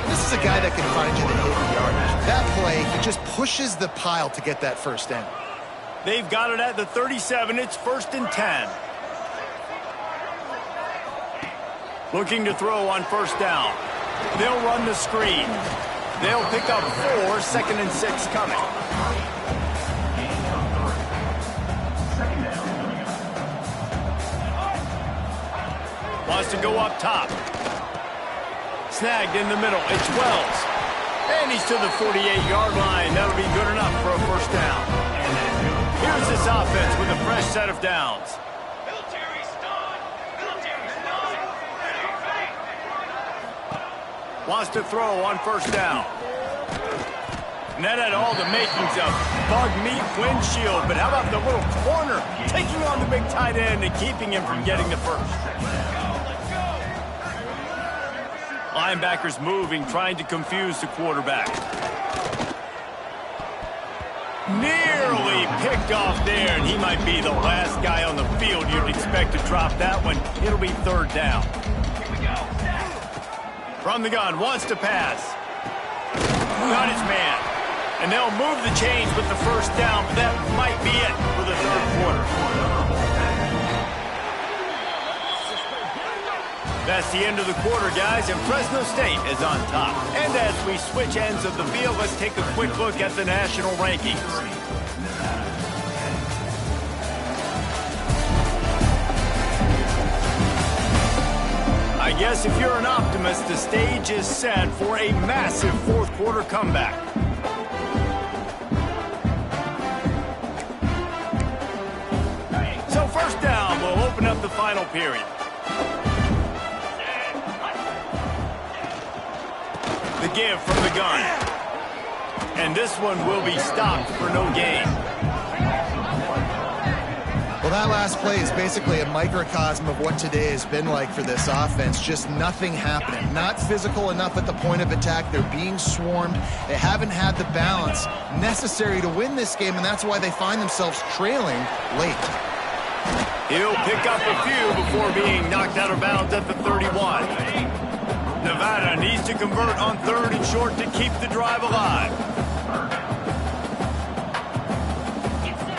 This is a guy that can find you the hidden yardage. That play, he just pushes the pile to get that 1st down. They've got it at the 37. It's 1st and 10. Looking to throw on 1st down. They'll run the screen. They'll pick up 4, 2nd and 6 coming. Wants to go up top. Snagged in the middle. It's Wells. And he's to the 48-yard line. That'll be good enough for a 1st down. Here's this offense with a fresh set of downs. Wants to throw on 1st down. And that had all the makings of bug meat windshield. But how about the little corner taking on the big tight end and keeping him from getting the 1st? Linebackers moving, trying to confuse the quarterback. Nearly picked off there, and he might be the last guy on the field you'd expect to drop that one. It'll be 3rd down. From the gun, wants to pass. Got his man. And they'll move the chains with the 1st down, but that might be it for the 3rd quarter. That's the end of the quarter, guys, and Fresno State is on top. And as we switch ends of the field, let's take a quick look at the national rankings. I guess if you're an optimist, the stage is set for a massive fourth quarter comeback. So first down, we'll open up the final period. The give from the gun. And this one will be stopped for no gain. Well, that last play is basically a microcosm of what today has been like for this offense. Just nothing happening. Not physical enough at the point of attack. They're being swarmed. They haven't had the balance necessary to win this game, and that's why they find themselves trailing late. He'll pick up a few before being knocked out of bounds at the 31. Nevada needs to convert on 3rd and short to keep the drive alive.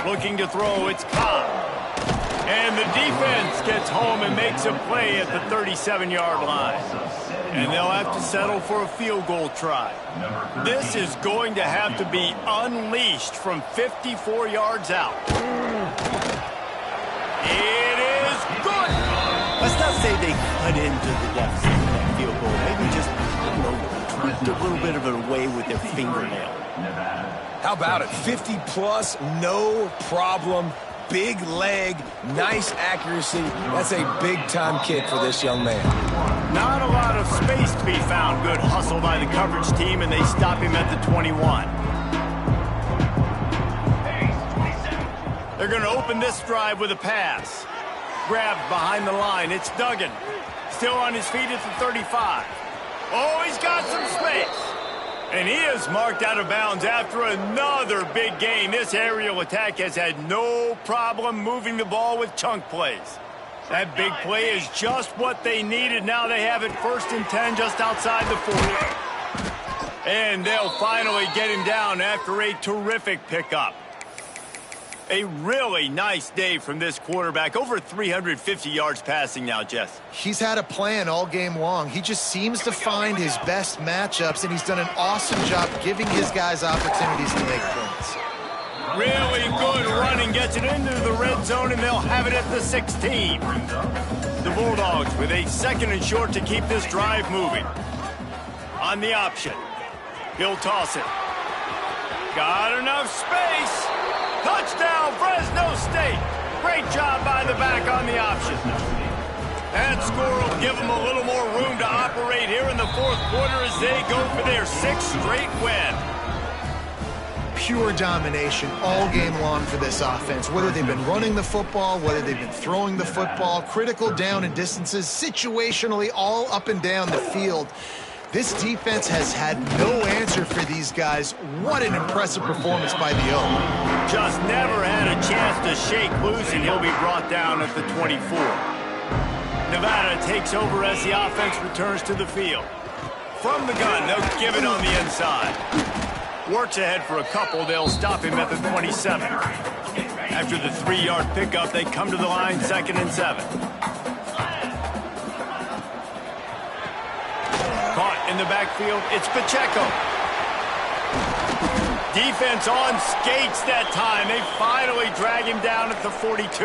Looking to throw, it's Ncaa. And the defense gets home and makes a play at the 37-yard line. And they'll have to settle for a field goal try. This is going to have to be unleashed from 54 yards out. It is good. Let's not say they cut into the deficit with that field goal. Maybe just, tweaked a little bit of it away with their fingernail. How about it? 50-plus, no problem. Big leg, nice accuracy. That's a big-time kick for this young man. Not a lot of space to be found. Good hustle by the coverage team, and they stop him at the 21. They're going to open this drive with a pass. Grabbed behind the line. It's Duggan. Still on his feet at the 35. Oh, he's got some space. And he is marked out of bounds after another big gain. This aerial attack has had no problem moving the ball with chunk plays. That big play is just what they needed. Now they have it 1st and 10 just outside the 40. And they'll finally get him down after a terrific pickup. A really nice day from this quarterback. Over 350 yards passing now, Jess. He's had a plan all game long. He just seems to find his best matchups, and he's done an awesome job giving his guys opportunities to make points. Really good running. Gets it into the red zone, and they'll have it at the 16. The Bulldogs with a 2nd and short to keep this drive moving. On the option. He'll toss it. Got enough space. Touchdown, Fresno State. Great job by the back on the option. That score will give them a little more room to operate here in the 4th quarter as they go for their 6th straight win. Pure domination all game long for this offense. Whether they've been running the football, whether they've been throwing the football, critical down and distances, situationally all up and down the field. This defense has had no answer for these guys. What an impressive performance by the O. Just never had a chance to shake loose, and he'll be brought down at the 24. Nevada takes over as the offense returns to the field. From the gun, they'll give it on the inside. Works ahead for a couple. They'll stop him at the 27. After the 3-yard pickup, they come to the line 2nd and 7. Caught in the backfield, it's Pacheco. Defense on skates that time. They finally drag him down at the 42.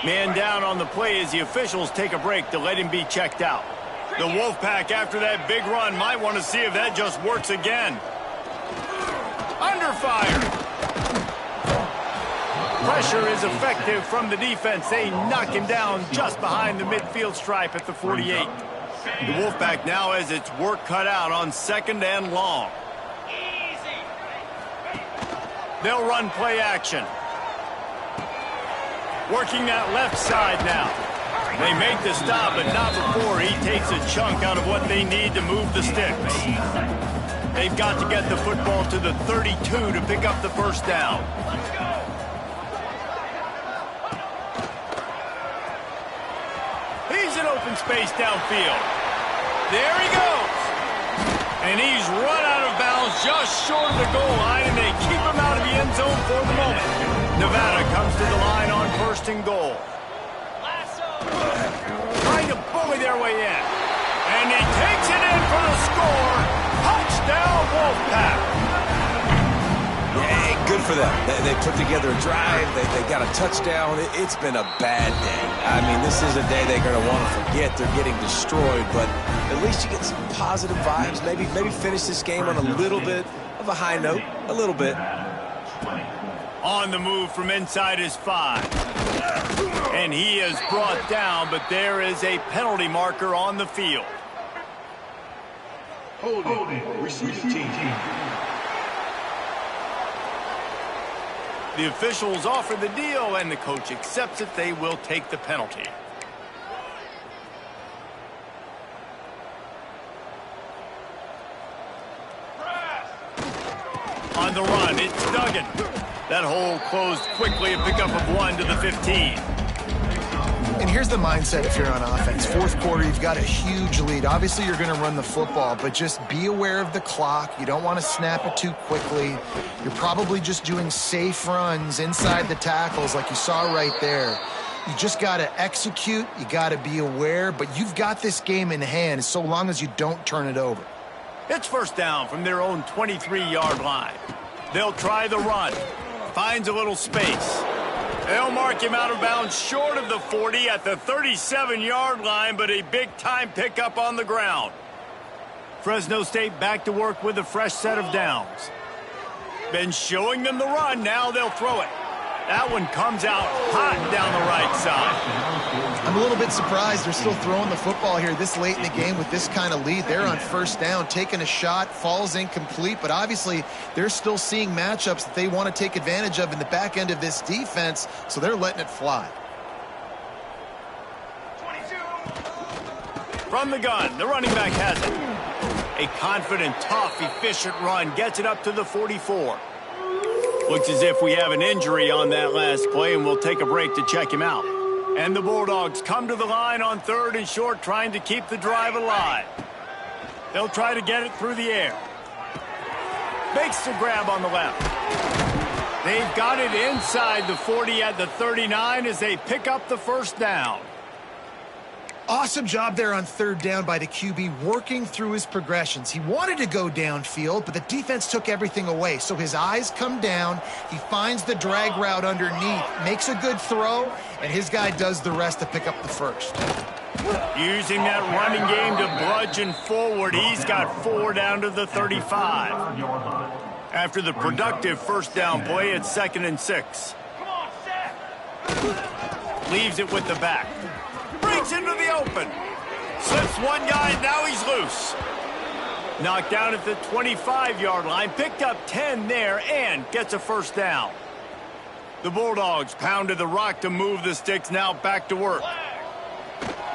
Man down on the play as the officials take a break to let him be checked out. The Wolfpack, after that big run, might want to see if that just works again. Under fire. Pressure is effective from the defense. They knock him down just behind the midfield stripe at the 48. The Wolfpack now has its work cut out on 2nd and long. They'll run play action. Working that left side now. They make the stop, but not before he takes a chunk out of what they need to move the sticks. They've got to get the football to the 32 to pick up the 1st down. He's in open space downfield. There he goes. And he's run out of bounds just short of the goal line, and they keep him out of the end zone for the moment. Nevada comes to the line on 1st and goal. Trying to bully their way in. And he takes it in for the score. Touchdown, Wolfpack. Yeah, good for them. They put together a drive. They got a touchdown. It's been a bad day. I mean, this is a day they're going to want to forget. They're getting destroyed, but at least you get some positive vibes. Maybe finish this game on a little bit of a high note. A little bit. On the move from inside his 5. And he is brought down, but there is a penalty marker on the field. Holding. Receiving team. The officials offer the deal, and the coach accepts it. They will take the penalty. On the run, it's Duggan. That hole closed quickly, a pickup of 1 to the 15. And here's the mindset if you're on offense. Fourth quarter, you've got a huge lead. Obviously, you're going to run the football, but just be aware of the clock. You don't want to snap it too quickly. You're probably just doing safe runs inside the tackles like you saw right there. You just got to execute. You got to be aware, but you've got this game in hand so long as you don't turn it over. It's first down from their own 23-yard line. They'll try the run. Finds a little space. They'll mark him out of bounds short of the 40 at the 37-yard line, but a big-time pickup on the ground. Fresno State back to work with a fresh set of downs. Been showing them the run. Now they'll throw it. That one comes out hot down the right side. I'm a little bit surprised they're still throwing the football here this late in the game with this kind of lead. They're on first down, taking a shot, falls incomplete, but obviously they're still seeing matchups that they want to take advantage of in the back end of this defense, so they're letting it fly. 22. From the gun, the running back has it. A confident, tough, efficient run gets it up to the 44. Looks as if we have an injury on that last play, and we'll take a break to check him out. And the Bulldogs come to the line on 3rd and short, trying to keep the drive alive. They'll try to get it through the air. Makes the grab on the left. They've got it inside the 40 at the 39 as they pick up the first down. Awesome job there on 3rd down by the QB, working through his progressions. He wanted to go downfield, but the defense took everything away. So his eyes come down, he finds the drag route underneath, makes a good throw, and his guy does the rest to pick up the first. Using that running game to bludgeon forward, he's got 4 down to the 35. After the productive first down play, it's 2nd and 6. Come on, set. Leaves it with the back. Breaks into the open. Slips one guy, and now he's loose. Knocked down at the 25-yard line. Picked up 10 there and gets a first down. The Bulldogs pounded the rock to move the sticks, now back to work.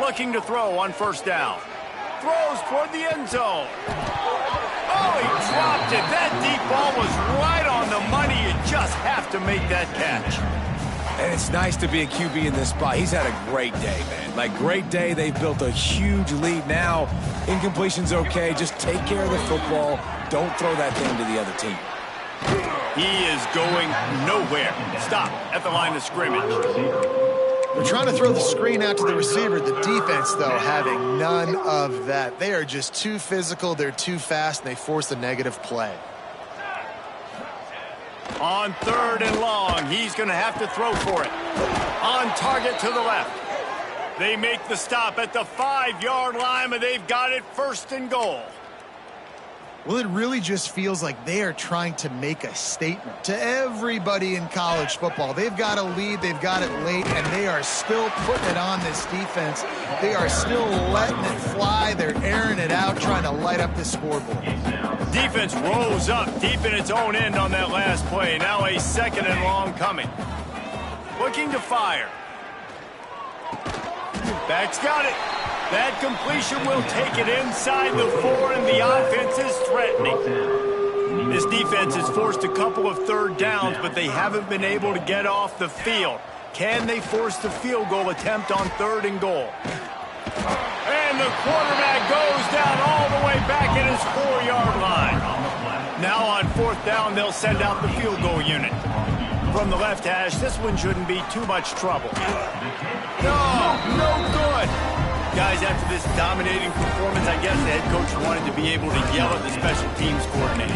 Looking to throw on first down. Throws toward the end zone. Oh, he dropped it. That deep ball was right on the money. You just have to make that catch. And it's nice to be a QB in this spot. He's had a great day, man. Like, great day. They've built a huge lead now. Incompletion's okay. Just take care of the football. Don't throw that thing to the other team. He is going nowhere. Stop at the line of scrimmage. They're trying to throw the screen out to the receiver. The defense, though, having none of that. They are just too physical. They're too fast, and they force a negative play. On 3rd and long, he's going to have to throw for it. On target to the left. They make the stop at the 5-yard line, but they've got it 1st and goal. Well, it really just feels like they are trying to make a statement to everybody in college football. They've got a lead, they've got it late, and they are still putting it on this defense. They are still letting it fly. They're airing it out, trying to light up the scoreboard. Defense rose up deep in its own end on that last play. Now a 2nd and long coming. Looking to fire. Back's got it. That completion will take it inside the 4, and the offense is threatening. This defense has forced a couple of 3rd downs, but they haven't been able to get off the field. Can they force the field goal attempt on 3rd and goal? And the quarterback goes down all the way back at his 4-yard line. Now on 4th down, they'll send out the field goal unit. From the left hash, this one shouldn't be too much trouble. No good. Guys, after this dominating performance, I guess the head coach wanted to be able to yell at the special teams coordinator.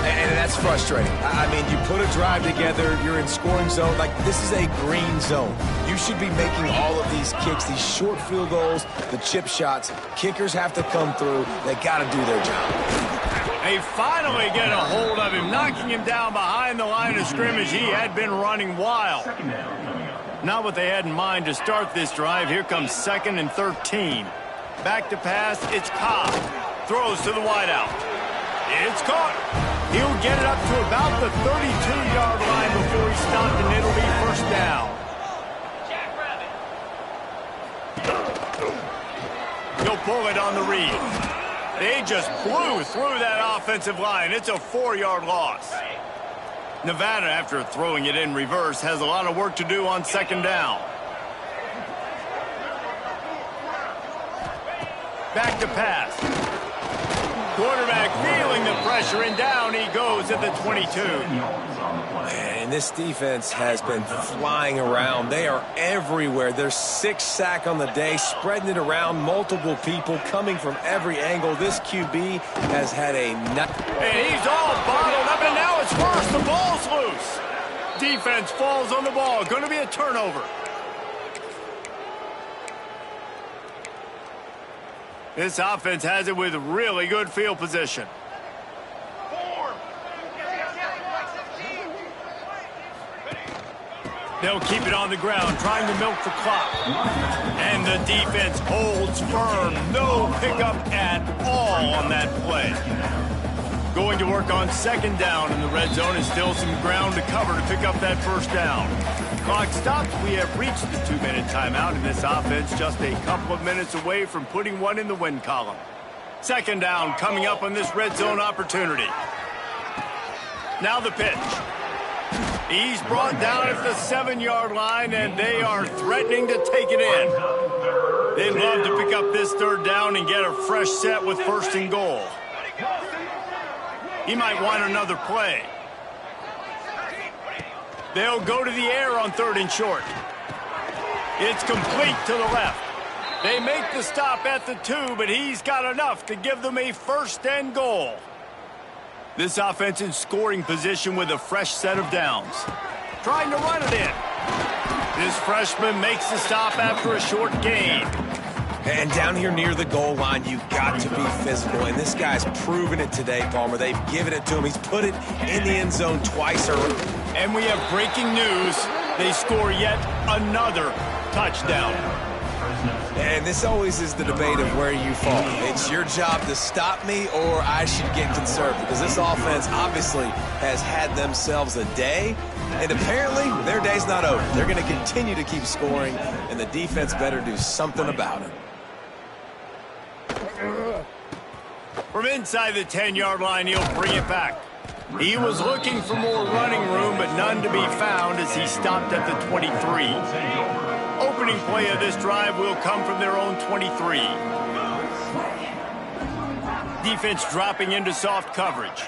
And that's frustrating. I mean, you put a drive together, you're in scoring zone. Like, this is a green zone. You should be making all of these kicks, these short field goals, the chip shots. Kickers have to come through. They got to do their job. They finally get a hold of him, knocking him down behind the line of scrimmage. He had been running wild. Not what they had in mind to start this drive. Here comes 2nd and 13. Back to pass, it's Ncaa. Throws to the wideout. It's caught. He'll get it up to about the 32-yard line before he's stopped, and it'll be first down. He'll pull it on the read. They just blew through that offensive line. It's a 4-yard loss. Nevada, after throwing it in reverse, has a lot of work to do on 2nd down. Back to pass. Quarterback feeling the pressure, and down he goes at the 22. And this defense has been flying around. They are everywhere. There's 6 sacks on the day, spreading it around, multiple people coming from every angle. This QB has had a nut. And he's all bottled up, and now it's worse. The ball's loose. Defense falls on the ball. Going to be a turnover. This offense has it with really good field position. They'll keep it on the ground, trying to milk the clock. And the defense holds firm. No pickup at all on that play. Going to work on 2nd down in the red zone, and still some ground to cover to pick up that first down. Clock stops. We have reached the 2-minute timeout, and this offense just a couple of minutes away from putting one in the win column. 2nd down coming up on this red zone opportunity. Now the pitch. He's brought down at the 7-yard line, and they are threatening to take it in. They'd love to pick up this 3rd down and get a fresh set with 1st and goal. He might want another play. They'll go to the air on 3rd and short. It's complete to the left. They make the stop at the 2, but he's got enough to give them a 1st and goal. This offense in scoring position with a fresh set of downs. Trying to run it in. This freshman makes the stop after a short gain. And down here near the goal line, you've got to be physical. And this guy's proven it today, Palmer. They've given it to him. He's put it in the end zone twice already. And we have breaking news. They score yet another touchdown. And this always is the debate of where you fall. It's your job to stop me, or I should get conservative. Because this offense obviously has had themselves a day. And apparently, their day's not over. They're going to continue to keep scoring, and the defense better do something about it. From inside the 10-yard line, he'll bring it back. He was looking for more running room, but none to be found as he stopped at the 23. Opening play of this drive will come from their own 23. Defense dropping into soft coverage.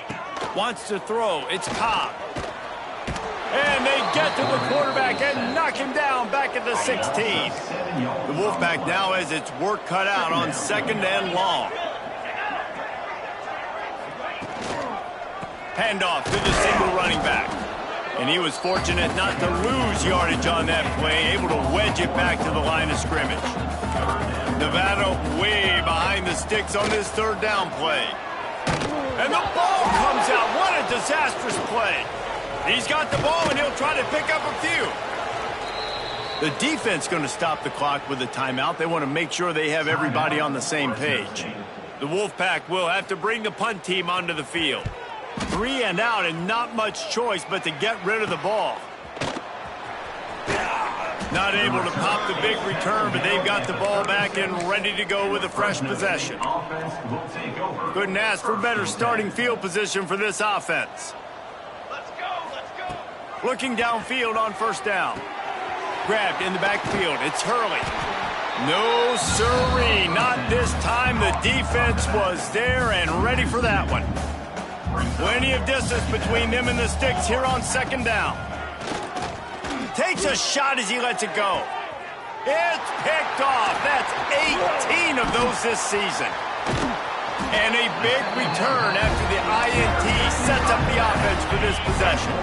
Wants to throw. It's Ncaa. And they get to the quarterback and knock him down back at the 16. The Wolfpack now has its work cut out on 2nd and long. Handoff to the single running back. And he was fortunate not to lose yardage on that play, able to wedge it back to the line of scrimmage. Nevada way behind the sticks on this 3rd down play. And the ball comes out. What a disastrous play. He's got the ball, and he'll try to pick up a few. The defense going to stop the clock with a timeout. They want to make sure they have everybody on the same page. The Wolfpack will have to bring the punt team onto the field. 3 and out, and not much choice but to get rid of the ball. Not able to pop the big return, but they've got the ball back and ready to go with a fresh possession. Couldn't ask for better starting field position for this offense. Looking downfield on 1st down. Grabbed in the backfield. It's Hurley. No siree, not this time. The defense was there and ready for that one. Plenty of distance between them and the sticks here on 2nd down. Takes a shot as he lets it go. It's picked off. That's 18 of those this season. And a big return after the INT sets up the offense for this possession.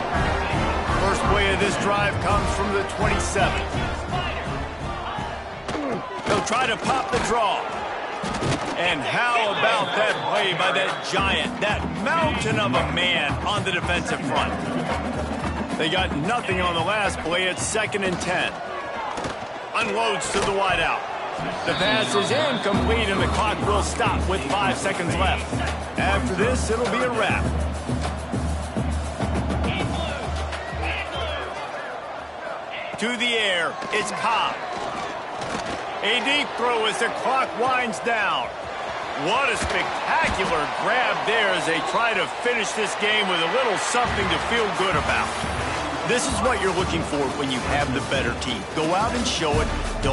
First play of this drive comes from the 27. They'll try to pop the draw. And how about that play by that giant, that mountain of a man on the defensive front? They got nothing on the last play. It's 2nd and 10. Unloads to the wideout. The pass is incomplete, and the clock will stop with 5 seconds left. After this, it'll be a wrap. To the air, it's Ncaa. A deep throw as the clock winds down. What a spectacular grab there as they try to finish this game with a little something to feel good about. This is what you're looking for when you have the better team. Go out and show it. Don't